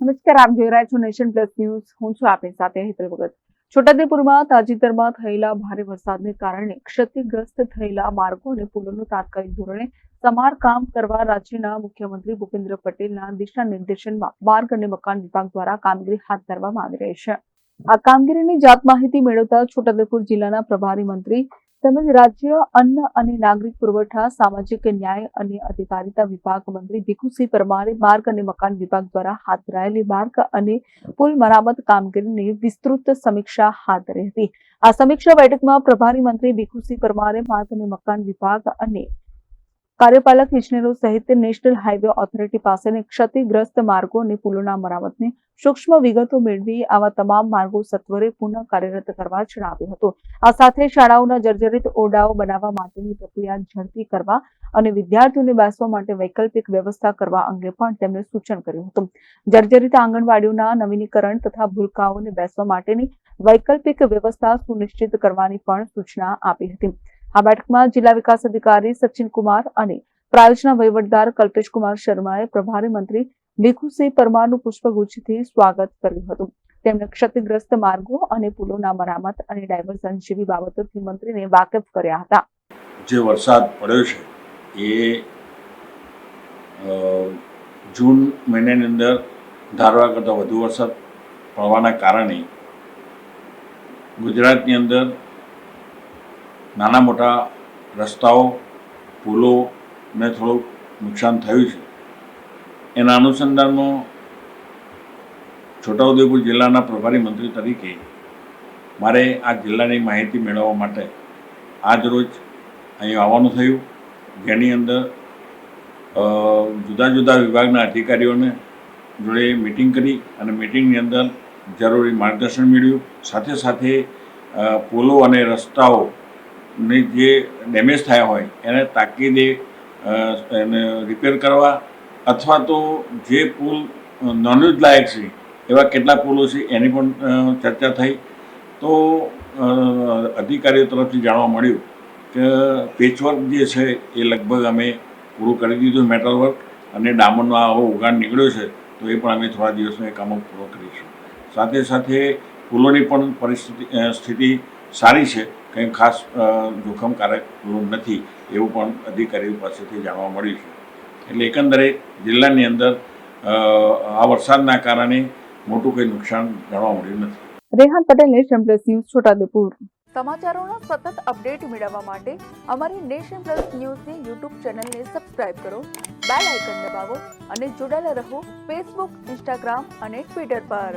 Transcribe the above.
નમસ્કાર, આપ જોઈ રહ્યા છો નેશન પ્લસ ન્યૂઝ. હું છું આપની સાથે હેતલ ભગત. છોટાઉદેપુરમાં તાજેતરમાં થયેલા ભારે વરસાદને કારણે ક્ષતિગ્રસ્ત થયેલા માર્ગો અને પુલોનું તાત્કાલિક ધોરણે સમારકામ કરવા રાજ્યના મુખ્યમંત્રી ભૂપેન્દ્ર પટેલના દિશા નિર્દેશનમાં માર્ગ અને મકાન વિભાગ દ્વારા કામગીરી હાથ ધરવામાં આવી રહી છે. આ કામગીરીની જાત માહિતી મેળવતા છોટાઉદેપુર જિલ્લાના પ્રભારી મંત્રી તેમજ રાજ્ય અન્ન અને નાગરિક પુરવઠા, સામાજિક ન્યાય અને અધિકારીતા વિભાગ મંત્રી ભીખુસિંહ પરમારે માર્ગ અને મકાન વિભાગ દ્વારા હાથ ધરાયેલી માર્ગ અને પુલ મરામત કામગીરીની વિસ્તૃત સમીક્ષા હાથ ધરી હતી. આ સમીક્ષા બેઠકમાં પ્રભારી મંત્રી ભીખુસિંહ પરમારે માર્ગ અને મકાન વિભાગ અને કાર્યપાલક ઇજનેરો સહિત નેશનલ હાઈવે ઓથોરિટી પાસેની ક્ષતિગ્રસ્ત માર્ગો અને પુલોના મરામતની સૂક્ષ્મ વિગતો મેળવી આવા તમામ માર્ગો સત્વરે પુનઃ કાર્યરત કરવા જણાવ્યું હતું. આ સાથે શાળાઓના જર્જરિત ઓરડાઓ બનાવવા માટેની પ્રક્રિયા ઝડપી કરવા અને વિદ્યાર્થીઓને બેસવા માટે વૈકલ્પિક વ્યવસ્થા કરવા અંગે પણ તેમણે સૂચન કર્યું હતું. જર્જરિત આંગણવાડીઓના નવીનીકરણ તથા ભૂલકાઓને બેસવા માટેની વૈકલ્પિક વ્યવસ્થા સુનિશ્ચિત કરવાની પણ સૂચના આપી હતી. આ બેઠકમાં જિલ્લા વિકાસ અધિકારી સચિન કુમાર અને પ્રાયોજના વહીવટદાર કલ્પેશ કુમાર શર્માએ પ્રભારી મંત્રી ભીખુસિંહ પરમારનું પુષ્પગુચ્છથી સ્વાગત કર્યું હતું. તેમણે ક્ષતિગ્રસ્ત માર્ગો અને પુલોના મરામત અને ડાયવર્ઝન જેવી બાબતોથી મંત્રીને વાકેફ કર્યા હતા. જે વરસાદ પડ્યો છે એ જૂન મહિનાની અંદર ધારવા કરતાં વધુ વરસાદ પડવાના કારણે ગુજરાતની અંદર નાના મોટા રસ્તાઓ, પુલોને થોડુંક નુકસાન થયું છે. એના અનુસંધાનમાં છોટાઉદેપુર જિલ્લાના પ્રભારી મંત્રી તરીકે મારે આ જિલ્લાની માહિતી મેળવવા માટે આજ રોજ અહીં આવવાનું થયું, જેની અંદર જુદા જુદા વિભાગના અધિકારીઓને જોડે મિટિંગ કરી અને મિટિંગની અંદર જરૂરી માર્ગદર્શન મેળવ્યું. સાથે સાથે પુલો અને રસ્તાઓને જે ડેમેજ થયા હોય એને તાકીદે એને રિપેર કરવા અથવા તો જે પુલ નોંધવું લાયક છે એવા કેટલા પુલો છે એની પણ ચર્ચા થઈ. તો અધિકારીઓ તરફથી જાણવા મળ્યું કે પેચવર્ક જે છે એ લગભગ અમે પૂરું કરી દીધું, મેટલ વર્ક, અને ડામરનો આવો ઉગાડ નીકળ્યો છે તો એ પણ અમે થોડા દિવસમાં એ કામો પૂરો કરીશું. સાથે સાથે પુલોની પણ સ્થિતિ સારી છે, કંઈ ખાસ જોખમકારક પુલો નથી એવું પણ અધિકારીઓ પાસેથી જાણવા મળ્યું છે. એટલે એકંદરે જિલ્લાની અંદર આ વરસાદના કારણે મોટું કંઈ નુકસાન જાણવા મળ્યું નથી. Rehan Patel, nation plus news, Chhotaudepur. સમાચારોના સતત અપડેટ મેળવવા માટે અમારી નેશન પ્લસ ન્યૂઝની યુટ્યુબ ચેનલને સબસ્ક્રાઇબ કરો, બેલ આઇકન દબાવો અને જોડાયેલા રહો ફેસબુક, ઇન્સ્ટાગ્રામ અને ટ્વિટર પર.